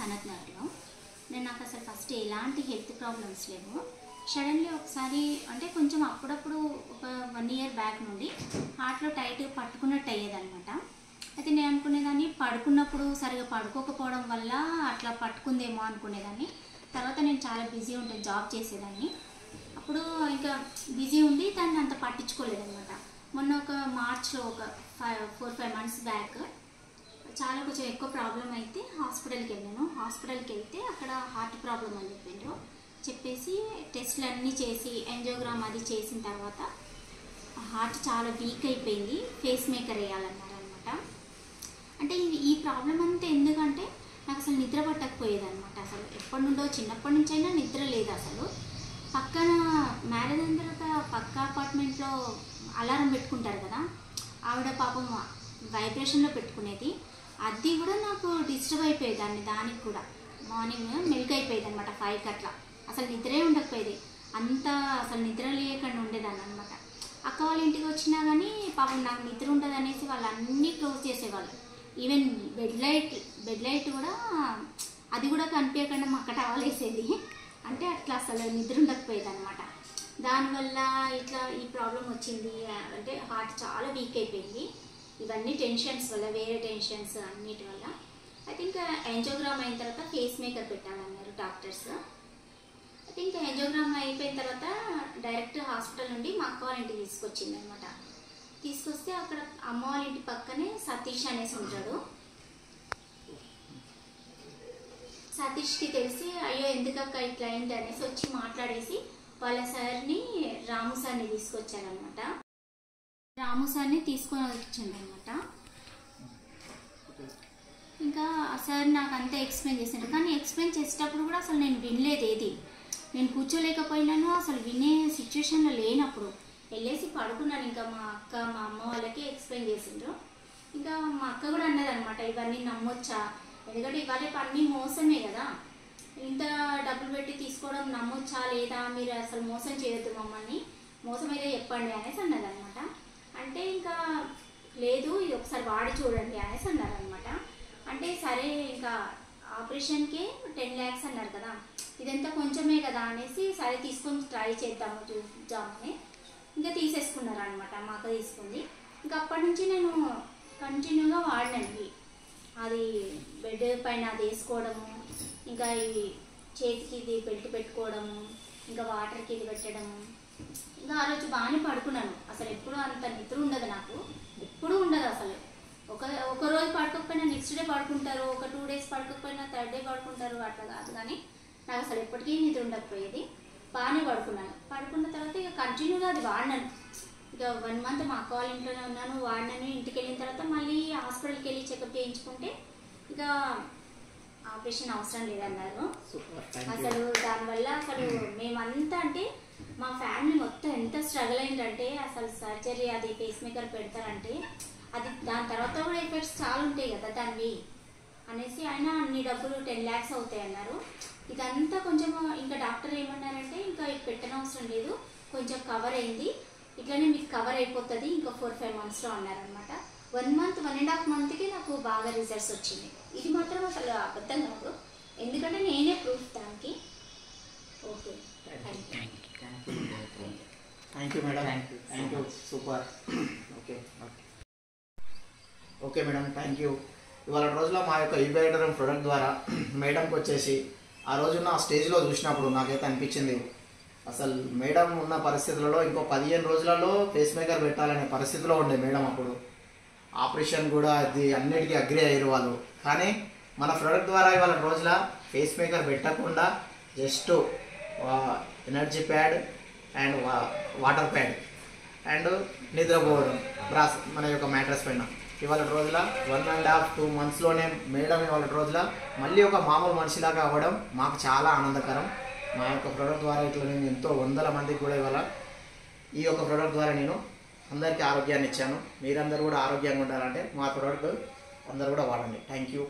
సనత్ నగర్లో. నాకు అసలు ఫస్ట్ ఎలాంటి హెల్త్ ప్రాబ్లమ్స్ లేవు. సడన్లీ ఒకసారి అంటే కొంచెం అప్పుడప్పుడు ఒక 1 ఇయర్ బ్యాక్ నుండి హార్ట్లో టైట్ పట్టుకున్నట్టు అయ్యేదన్నమాట. అయితే నేను అనుకునేదాన్ని పడుకున్నప్పుడు సరిగా పడుకోకపోవడం వల్ల అట్లా పట్టుకుందేమో అనుకునేదాన్ని. తర్వాత నేను చాలా బిజీ ఉంటే జాబ్ చేసేదాన్ని. అప్పుడు ఇంకా బిజీ ఉండి దాన్ని అంత పట్టించుకోలేదన్నమాట. మొన్న ఒక మార్చ్లో ఒక 4-5 మంత్స్ బ్యాక్ చాలా కొంచెం ఎక్కువ ప్రాబ్లం అయితే హాస్పిటల్కి వెళ్ళాను. హాస్పిటల్కి వెళ్తే అక్కడ హార్ట్ ప్రాబ్లం అని చెప్పేసి టెస్ట్లు అన్నీ చేసి యాంజియోగ్రామ్ అది చేసిన తర్వాత హార్ట్ చాలా వీక్ అయిపోయింది, ఫేస్ మేకర్ వేయాలన్నారు అనమాట. అంటే ఈ ప్రాబ్లం అంతా ఎందుకంటే నాకు అసలు నిద్ర పట్టకపోయేదన్నమాట. అసలు ఎప్పటి నుండో చిన్నప్పటి నుంచి అయినా నిద్ర లేదు అసలు. పక్కన మ్యారేజ్ అయిన తర్వాత పక్క అపార్ట్మెంట్లో అలారం పెట్టుకుంటారు కదా, ఆవిడ పాపం వైబ్రేషన్లో పెట్టుకునేది. అది కూడా నాకు డిస్టర్బ్ అయిపోయేదాన్ని. దానికి కూడా మార్నింగ్ మెల్క్ అయిపోయేది అనమాట 5కి అట్లా. అసలు నిద్రే ఉండకపోయేది. అంత అసలు నిద్ర లేకుండా ఉండేదాన్ని అనమాట. అక్క వాళ్ళ ఇంటికి వచ్చినా కానీ పాపం నాకు నిద్ర ఉండదు అనేసి వాళ్ళు అన్నీ క్లోజ్ చేసేవాళ్ళు. ఈవెన్ బెడ్ లైట్ కూడా అది కూడా కనిపించకుండా మా అక్క టవల్ వేసేది. అంటే అట్లా అసలు నిద్ర ఉండకపోయేది అనమాట. దానివల్ల ఇట్లా ఈ ప్రాబ్లం వచ్చింది. అంటే హార్ట్ చాలా వీక్ అయిపోయింది. ఇవన్నీ టెన్షన్స్ వల్ల, వేరే టెన్షన్స్ అన్నిటి వల్ల. అయితే ఇంకా యాంజియోగ్రామ్ అయిన తర్వాత ఫేస్ మేకర్ పెట్టాలన్నారు డాక్టర్స్. అయితే ఇంకా యాంజియోగ్రామ్ అయిపోయిన తర్వాత డైరెక్ట్ హాస్పిటల్ నుండి మా అక్క వాళ్ళ ఇంటికి తీసుకొచ్చింది అనమాట. తీసుకొస్తే అక్కడ అమ్మ వాళ్ళ ఇంటి పక్కనే సతీష్ అనేసి ఉంటాడు. సతీష్కి తెలిసి అయ్యో ఎందుకక్క ఇట్లా అయింది అనేసి వచ్చి మాట్లాడేసి వాళ్ళ సార్ని రాము సార్ని తీసుకొచ్చారనమాట. రాము సార్ని తీసుకొని వచ్చిందనమాట. ఇంకా ఆ సార్ నాకు అంతా ఎక్స్ప్లెయిన్ చేశారు. కానీ ఎక్స్ప్లెయిన్ చేసేటప్పుడు కూడా అసలు నేను వినలేదు ఏది. నేను కూర్చోలేకపోయినాను, అసలు వినే సిచ్యువేషన్లో లేనప్పుడు వెళ్ళేసి పడుకున్నాను. ఇంకా మా అక్క మా అమ్మ వాళ్ళకి ఎక్స్ప్లెయిన్ చేసిండ్రు. ఇంకా మా అక్క కూడా అన్నదనమాట, ఇవన్నీ నమ్మొచ్చా, ఎందుకంటే ఇవాళ అన్నీ మోసమే కదా, ఇంత డబ్బులు పెట్టి తీసుకోవడం నమ్మొచ్చా లేదా, మీరు అసలు మోసం చేయొద్దు మమ్మల్ని, మోసం అయితే చెప్పండి అనేసి అన్నదనమాట. అంటే ఇంకా లేదు ఇది ఒకసారి వాడి చూడండి అనేసి అన్నారనమాట. అంటే సరే ఇంకా ఆపరేషన్కే 10 lakhs అన్నారు కదా, ఇదంతా కొంచెమే కదా అనేసి సరే తీసుకొని ట్రై చేద్దాము చూద్దామని ఇంకా తీసేసుకున్నారు అనమాట. మా అక్క తీసుకుంది. ఇంకా అప్పటి నుంచి నేను కంటిన్యూగా వాడినండి. అది బెడ్ పైన అది వేసుకోవడము, ఇంకా ఈ చేతికి ఇది బెల్ట్ పెట్టుకోవడము, ఇంకా వాటర్కి ఇది పెట్టడము. ఇంకా ఆ రోజు బాగానే పడుకున్నాను. అసలు ఎప్పుడు అంత నిద్ర ఉండదు నాకు, ఎప్పుడూ ఉండదు అసలు. ఒక రోజు పడుకోకపోయినా నెక్స్ట్ డే పడుకుంటారు, ఒక 2 days పడుకోకపోయినా 3rd day పడుకుంటారు, అట్లా కాదు. కానీ నాకు అసలు ఎప్పటికీ నిద్ర ఉండకపోయేది. బాగానే పడుకున్నాను. పడుకున్న తర్వాత ఇక కంటిన్యూగా అది వాడినాను. ఇక 1 month మా అక్క వాళ్ళ ఇంట్లోనే ఉన్నాను, వాడినాను. ఇంటికి వెళ్ళిన తర్వాత మళ్ళీ హాస్పిటల్కి వెళ్ళి చెకప్ చేయించుకుంటే ఇక ఆపరేషన్ అవసరం లేదన్నారు. అసలు దానివల్ల అసలు మేమంతా అంటే మా ఫ్యామిలీ మొత్తం ఎంత స్ట్రగుల్ అయిందంటే, అసలు సర్జరీ అది ఫేస్ మేకర్ పెడతారంటే అది దాని తర్వాత కూడా ఎఫెక్ట్స్ చాలా ఉంటాయి కదా దానివి అనేసి ఆయన అన్ని డబ్బులు 10 lakhs అవుతాయి అన్నారు. ఇదంతా కొంచెం ఇంకా డాక్టర్ ఏమన్నారంటే ఇంకా పెట్టనవసరం లేదు, కొంచెం కవర్ అయింది, ఇట్లనే మీకు కవర్ అయిపోతుంది ఇంకా 4-5 monthsలో అన్నారనమాట. 1 month 1.5 monthకి నాకు బాగా రిజల్ట్స్ వచ్చింది. ఇది మాత్రం అసలు అబద్ధం కాదు, ఎందుకంటే నేనే ప్రూఫ్ దానికి. Okay, thank you madam. Thank you, super. Okay okay madam, thank you. ఇవాళ రోజులో మా యొక్క ఈబైడరం ప్రొడక్ట్ ద్వారా మేడంకి వచ్చేసి ఆ రోజున్న ఆ స్టేజ్లో చూసినప్పుడు నాకైతే అనిపించింది, అసలు మేడం ఉన్న పరిస్థితులలో ఇంకో 15 రోజులలో ఫేస్ మేకర్ పెట్టాలనే పరిస్థితిలో ఉండే మేడం. అప్పుడు ఆపరేషన్ కూడా అది అన్నిటికీ అగ్రి అయ్యారు వాళ్ళు. కానీ మన ప్రొడక్ట్ ద్వారా ఇవాళ రోజుల ఫేస్ మేకర్ పెట్టకుండా just energy pad and water pad and నిద్రపోవడం బ్రాస్ మన యొక్క మ్యాట్రస్ పైన ఇవాళ రోజుల 1.5-2 monthsలోనే మేడం ఇవాళ రోజుల మళ్ళీ ఒక మామూలు మనిషిలాగా అవ్వడం మాకు చాలా ఆనందకరం. మా యొక్క ప్రోడక్ట్ ద్వారా ఇట్లా నేను ఎంతో 100 మందికి కూడా ఇవాళ ఈ యొక్క ప్రోడక్ట్ ద్వారా నేను అందరికీ ఆరోగ్యాన్ని ఇచ్చాను. మీరందరూ కూడా ఆరోగ్యంగా ఉండాలంటే మా ప్రోడక్ట్ అందరూ కూడా వాడండి. Thank you.